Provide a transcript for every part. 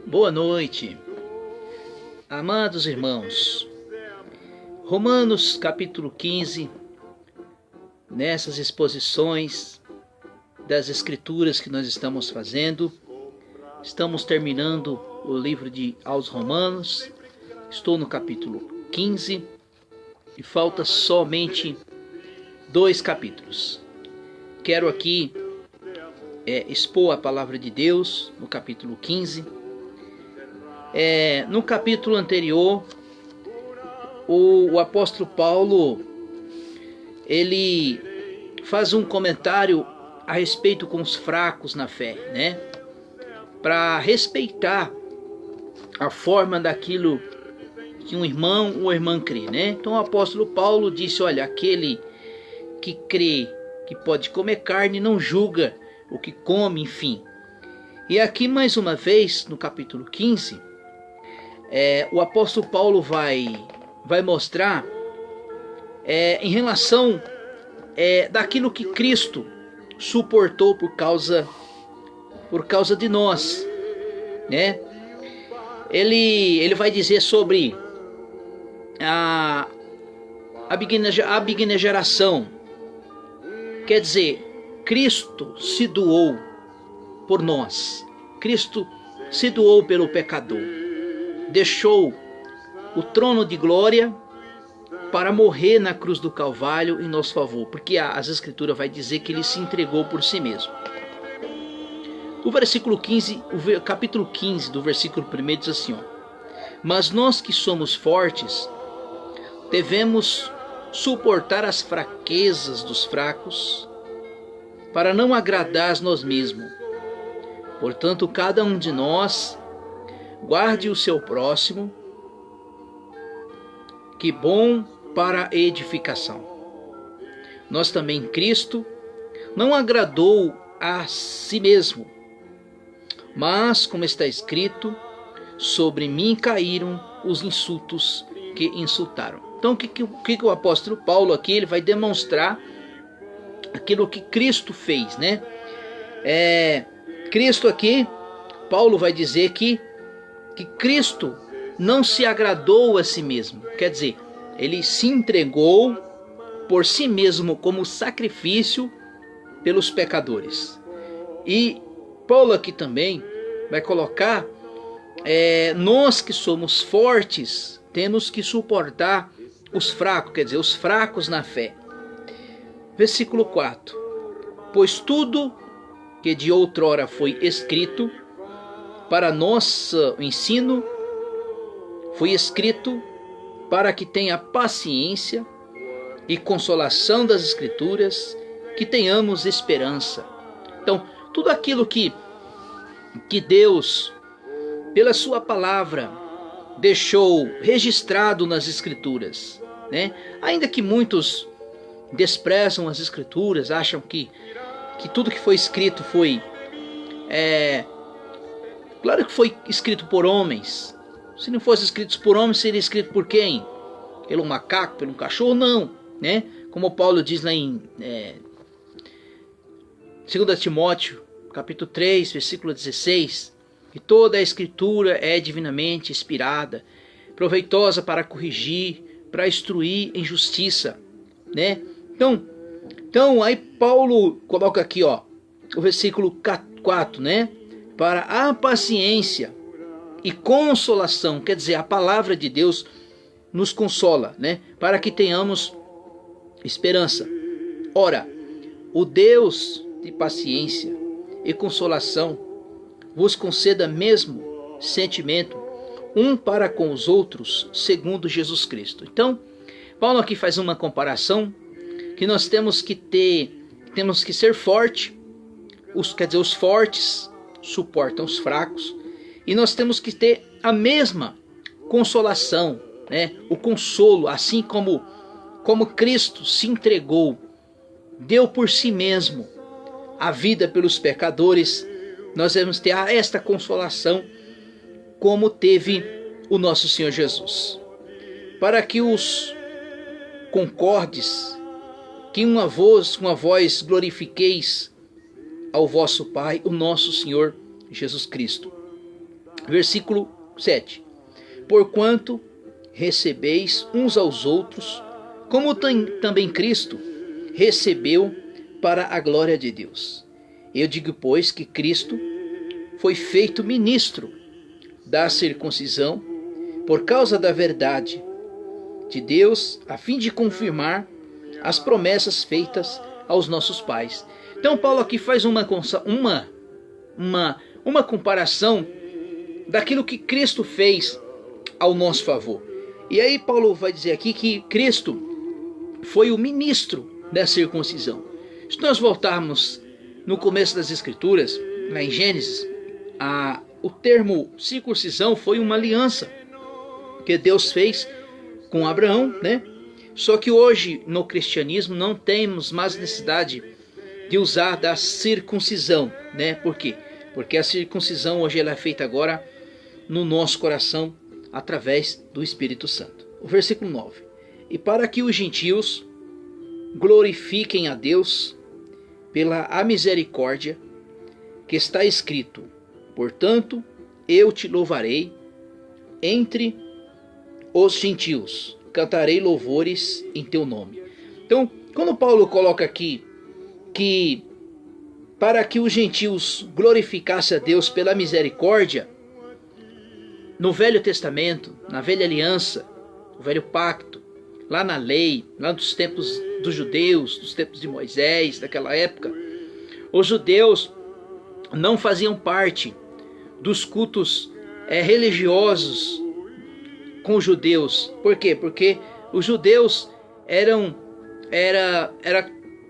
Boa noite, amados irmãos. Romanos capítulo 15, nessas exposições das escrituras que nós estamos fazendo, estamos terminando o livro aos Romanos. Estou no capítulo 15 e falta somente 2 capítulos. Quero aqui expor a palavra de Deus no capítulo 15. No capítulo anterior, o apóstolo Paulo ele faz um comentário a respeito com os fracos na fé, né? Para respeitar a forma daquilo que um irmão ou irmã crê, né? Então o apóstolo Paulo disse: olha, aquele que crê que pode comer carne não julga o que come, enfim. E aqui mais uma vez no capítulo 15, o apóstolo Paulo vai mostrar em relação daquilo que Cristo suportou por causa de nós, né? Ele vai dizer sobre a abnegação, quer dizer, Cristo se doou por nós, Cristo se doou pelo pecador, deixou o trono de glória para morrer na cruz do Calvário em nosso favor, porque as Escrituras vai dizer que ele se entregou por si mesmo. O versículo 15, o capítulo 15 do versículo 1 diz assim: mas nós que somos fortes devemos suportar as fraquezas dos fracos para não agradar nós mesmos. Portanto, cada um de nós guarde o seu próximo, que bom para a edificação. Nós também, Cristo não agradou a si mesmo, mas, como está escrito, sobre mim caíram os insultos que insultaram. Então, o que o apóstolo Paulo aqui ele vai demonstrar aquilo que Cristo fez, né? Cristo aqui, Paulo vai dizer que Cristo não se agradou a si mesmo. Quer dizer, ele se entregou por si mesmo como sacrifício pelos pecadores. E Paulo aqui também vai colocar, nós que somos fortes, temos que suportar os fracos, quer dizer, os fracos na fé. Versículo 4. Pois tudo que de outrora foi escrito para nosso ensino, foi escrito para que tenha paciência e consolação das Escrituras, que tenhamos esperança. Então, tudo aquilo que Deus, pela sua palavra, deixou registrado nas Escrituras, né? Ainda que muitos desprezam as Escrituras, acham que tudo que foi escrito foi... claro que foi escrito por homens. Se não fosse escrito por homens, seria escrito por quem? Pelo macaco, pelo cachorro? Não, né? Como Paulo diz lá em 2 Timóteo, capítulo 3, versículo 16, que toda a escritura é divinamente inspirada, proveitosa para corrigir, para instruir em justiça, né? Então aí Paulo coloca aqui, o versículo 4, né? Para a paciência e consolação, quer dizer, a palavra de Deus nos consola, né? Para que tenhamos esperança. Ora, o Deus de paciência e consolação vos conceda mesmo sentimento um para com os outros, segundo Jesus Cristo. Então, Paulo aqui faz uma comparação que nós temos que ser forte, quer dizer, os fortes suportam os fracos, e nós temos que ter a mesma consolação, né? O consolo, assim como Cristo se entregou, deu por si mesmo a vida pelos pecadores, nós devemos ter esta consolação como teve o nosso Senhor Jesus. Para que os concordes, que uma voz glorifiqueis ao vosso Pai, o nosso Senhor Jesus Cristo. Versículo 7. Porquanto recebeis uns aos outros, como também Cristo recebeu para a glória de Deus. Eu digo, pois, que Cristo foi feito ministro da circuncisão por causa da verdade de Deus, a fim de confirmar as promessas feitas aos nossos pais. Então Paulo aqui faz uma comparação daquilo que Cristo fez ao nosso favor. E aí Paulo vai dizer aqui que Cristo foi o ministro da circuncisão. Se nós voltarmos no começo das Escrituras, lá em Gênesis, o termo circuncisão foi uma aliança que Deus fez com Abraão, né? Só que hoje no cristianismo não temos mais necessidade de usar da circuncisão, né? Por quê? Porque a circuncisão hoje ela é feita agora no nosso coração através do Espírito Santo. O versículo 9. E para que os gentios glorifiquem a Deus pela a misericórdia, que está escrito: portanto, eu te louvarei entre os gentios, cantarei louvores em teu nome. Então, quando Paulo coloca aqui que para que os gentios glorificassem a Deus pela misericórdia, no Velho Testamento, na Velha Aliança, o Velho Pacto, lá na lei, lá dos tempos dos judeus, dos tempos de Moisés, daquela época, os judeus não faziam parte dos cultos religiosos com os judeus. Por quê? Porque os judeus era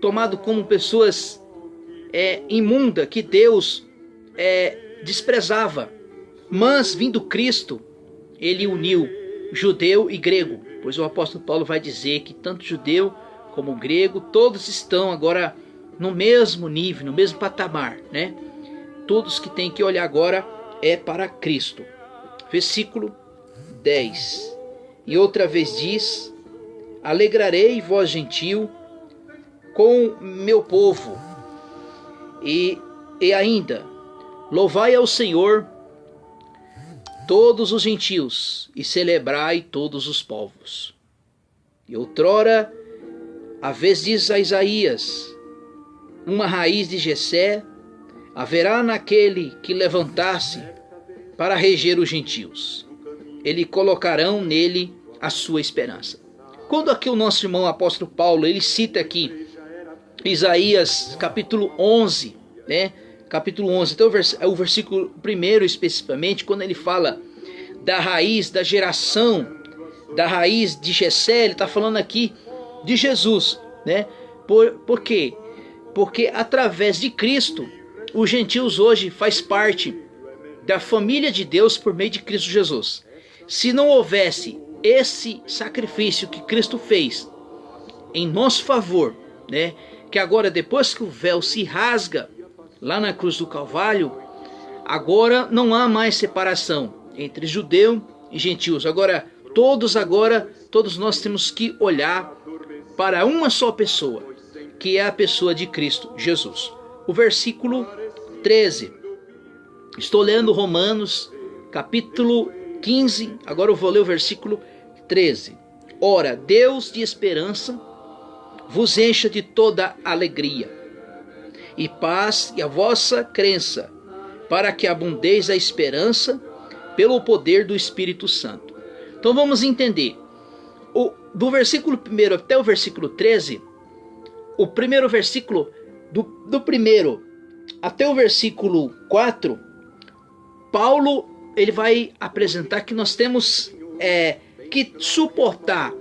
tomado como pessoas imunda, que Deus desprezava. Mas vindo Cristo, ele uniu judeu e grego, pois o apóstolo Paulo vai dizer que tanto judeu como grego, todos estão agora no mesmo nível, no mesmo patamar, né? Todos que têm que olhar agora é para Cristo. Versículo 10. E outra vez diz: alegrarei vós gentil com meu povo. E ainda, louvai ao Senhor todos os gentios, e celebrai todos os povos. E outrora, a vez diz a Isaías: uma raiz de Jessé haverá naquele que levantar-se para reger os gentios. Ele colocarão nele a sua esperança. Quando aqui o nosso irmão apóstolo Paulo, ele cita aqui Isaías capítulo 11, né? Capítulo 11, então o versículo 1 especificamente, quando ele fala da raiz, da geração, da raiz de Jessé, ele está falando aqui de Jesus, né? Por quê? Porque através de Cristo, os gentios hoje faz parte da família de Deus por meio de Cristo Jesus. Se não houvesse esse sacrifício que Cristo fez em nosso favor, né? Que agora depois que o véu se rasga lá na cruz do Calvário, agora não há mais separação entre judeu e gentios. Agora todos nós temos que olhar para uma só pessoa, que é a pessoa de Cristo Jesus. O versículo 13. Estou lendo Romanos capítulo 15, agora eu vou ler o versículo 13. Ora, Deus de esperança vos encha de toda alegria e paz e a vossa crença, para que abundeis a esperança pelo poder do Espírito Santo. Então vamos entender. Do versículo 1 até o versículo 13, o primeiro versículo, do primeiro até o versículo 4, Paulo ele vai apresentar que nós temos que suportar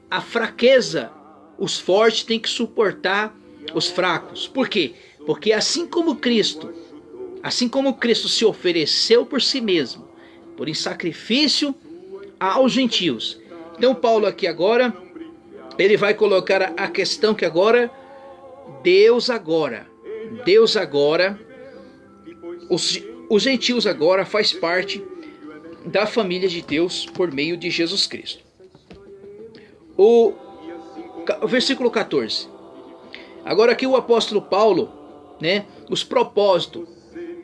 a fraqueza. Os fortes têm que suportar os fracos. Por quê? Porque assim como Cristo se ofereceu por si mesmo, por em sacrifício aos gentios. Então Paulo aqui agora, ele vai colocar a questão que agora, os gentios agora faz parte da família de Deus por meio de Jesus Cristo. O versículo 14. Agora aqui o apóstolo Paulo, né, os propósitos,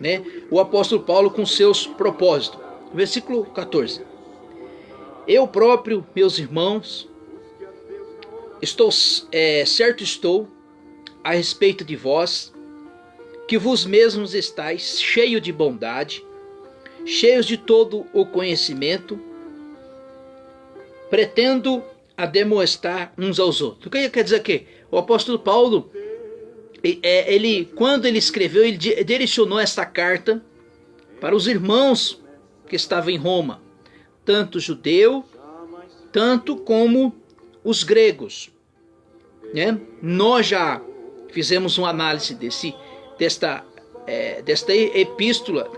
né, o apóstolo Paulo com seus propósitos. Versículo 14. Eu próprio, meus irmãos, certo estou a respeito de vós, que vos mesmos estáis cheio de bondade, cheios de todo o conhecimento, pretendo ademoestar uns aos outros. O que quer dizer aqui? O apóstolo Paulo, quando ele escreveu, ele direcionou esta carta para os irmãos que estavam em Roma, tanto judeu, tanto como os gregos, né? Nós já fizemos uma análise desta epístola,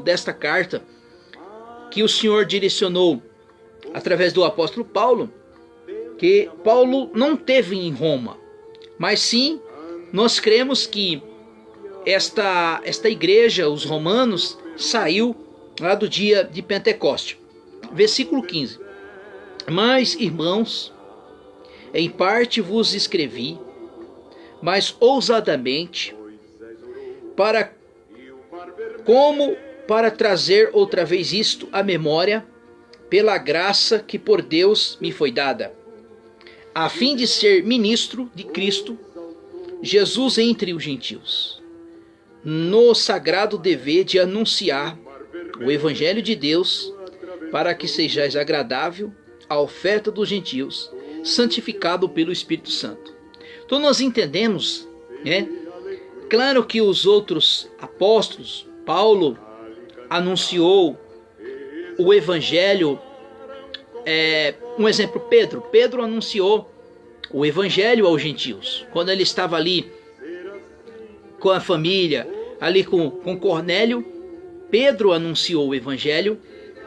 desta carta que o Senhor direcionou através do apóstolo Paulo, que Paulo não teve em Roma, mas sim nós cremos que esta igreja, os romanos, saiu lá do dia de Pentecoste. Versículo 15. Mas, irmãos, em parte vos escrevi, mas ousadamente, para trazer outra vez isto à memória, pela graça que por Deus me foi dada, a fim de ser ministro de Cristo Jesus entre os gentios, no sagrado dever de anunciar o Evangelho de Deus, para que sejais agradável à oferta dos gentios, santificado pelo Espírito Santo. Então nós entendemos, né? Claro que os outros apóstolos, Paulo anunciou o Evangelho, um exemplo, Pedro anunciou o Evangelho aos gentios, quando ele estava ali com a família, ali com Cornélio. Pedro anunciou o Evangelho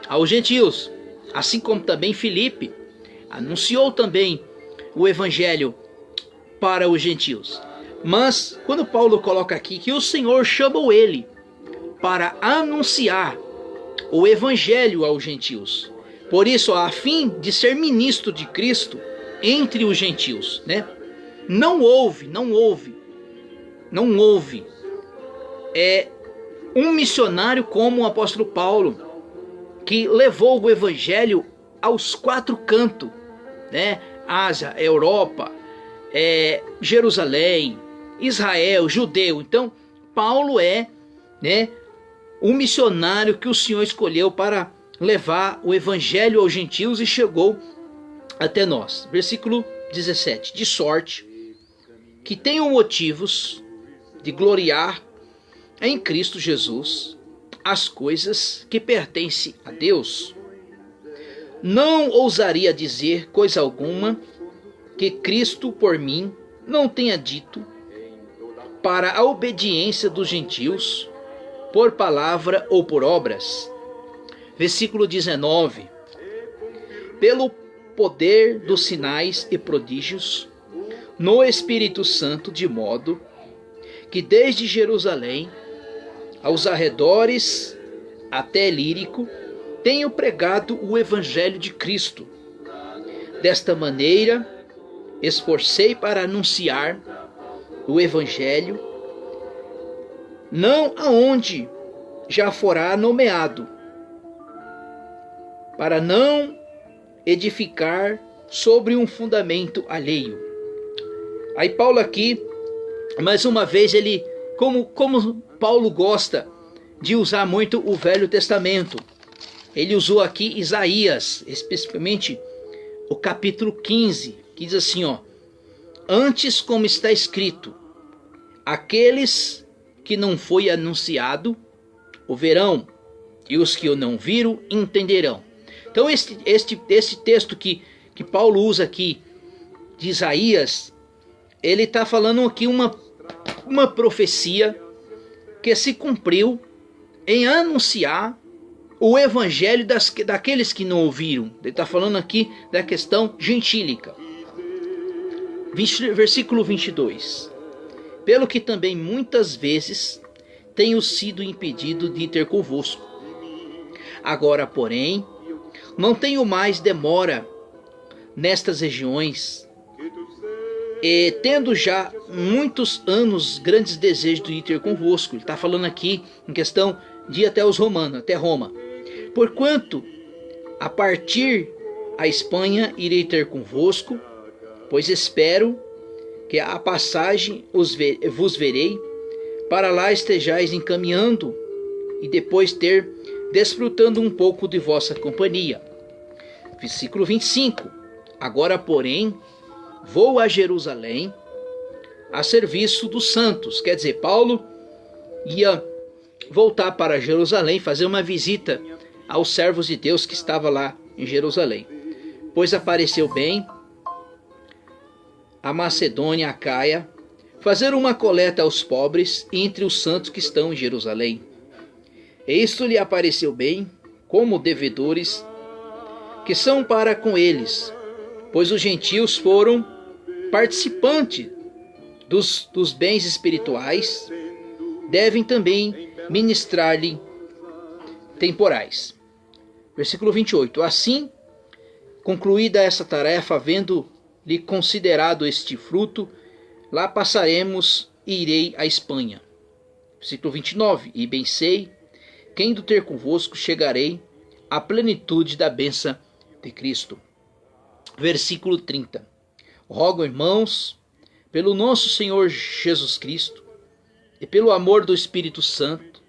aos gentios, assim como também Filipe anunciou também o Evangelho para os gentios. Mas quando Paulo coloca aqui que o Senhor chamou ele para anunciar o Evangelho aos gentios, por isso, a fim de ser ministro de Cristo entre os gentios, né? Não houve um missionário como o apóstolo Paulo, que levou o Evangelho aos quatro cantos, né? Ásia, Europa, Jerusalém, Israel, judeu. Então, Paulo né, um missionário que o Senhor escolheu para levar o Evangelho aos gentios e chegou até nós. Versículo 17. De sorte que tenham motivos de gloriar em Cristo Jesus as coisas que pertencem a Deus. Não ousaria dizer coisa alguma que Cristo por mim não tenha dito, para a obediência dos gentios, por palavra ou por obras. Versículo 19. Pelo poder dos sinais e prodígios no Espírito Santo, de modo que desde Jerusalém aos arredores até Lírico tenho pregado o Evangelho de Cristo. Desta maneira esforcei para anunciar o Evangelho, não aonde já fora nomeado, para não edificar sobre um fundamento alheio. Aí Paulo aqui, mais uma vez, ele, como Paulo gosta de usar muito o Velho Testamento, ele usou aqui Isaías, especificamente o capítulo 15, que diz assim, ó: antes, como está escrito, aqueles que não foi anunciado o verão, e os que o não viram entenderão. Então este texto que Paulo usa aqui de Isaías, ele está falando aqui uma profecia que se cumpriu em anunciar o evangelho daqueles que não ouviram. Ele está falando aqui da questão gentílica. Versículo 22. Pelo que também muitas vezes tenho sido impedido de ir ter convosco. Agora, porém, não tenho mais demora nestas regiões, E tendo já muitos anos grandes desejos de ir ter convosco. Ele está falando aqui em questão de ir até os romanos, até Roma. Porquanto, a partir a Espanha irei ter convosco, pois espero que a passagem vos verei, para lá estejais encaminhando, e depois desfrutando um pouco de vossa companhia. Versículo 25. Agora, porém, vou a Jerusalém a serviço dos santos. Quer dizer, Paulo ia voltar para Jerusalém, fazer uma visita aos servos de Deus que estavam lá em Jerusalém. Pois apareceu bem a Macedônia, a Acaia, fazer uma coleta aos pobres entre os santos que estão em Jerusalém. E isto lhe apareceu bem, como devedores que são para com eles, pois os gentios foram participantes dos bens espirituais, devem também ministrar-lhe temporais. Versículo 28. Assim, concluída essa tarefa, havendo-lhe considerado este fruto, lá passaremos e irei à Espanha. Versículo 29. E bem sei que indo ter convosco chegarei à plenitude da bênção de Cristo. Versículo 30. Rogo, irmãos, pelo nosso Senhor Jesus Cristo e pelo amor do Espírito Santo,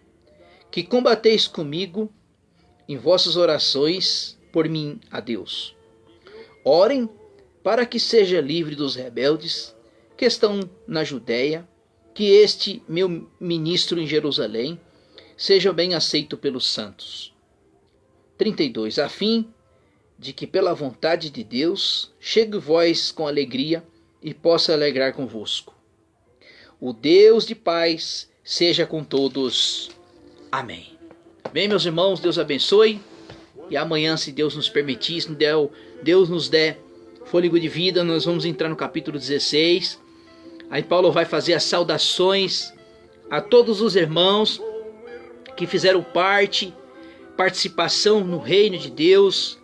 que combateis comigo em vossas orações por mim a Deus. Orem para que seja livre dos rebeldes que estão na Judéia, que este meu ministro em Jerusalém seja bem aceito pelos santos. 32. A fim de que pela vontade de Deus chegue vós com alegria e possa alegrar convosco. O Deus de paz seja com todos. Amém. Bem, meus irmãos, Deus abençoe. E amanhã, se Deus nos permitir, se Deus nos der fôlego de vida, nós vamos entrar no capítulo 16. Aí Paulo vai fazer as saudações a todos os irmãos que fizeram participação no reino de Deus,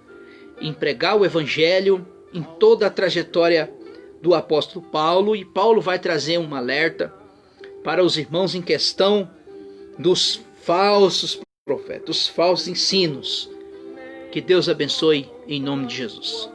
em pregar o evangelho em toda a trajetória do apóstolo Paulo. E Paulo vai trazer um alerta para os irmãos em questão dos falsos profetas, dos falsos ensinos. Que Deus abençoe em nome de Jesus.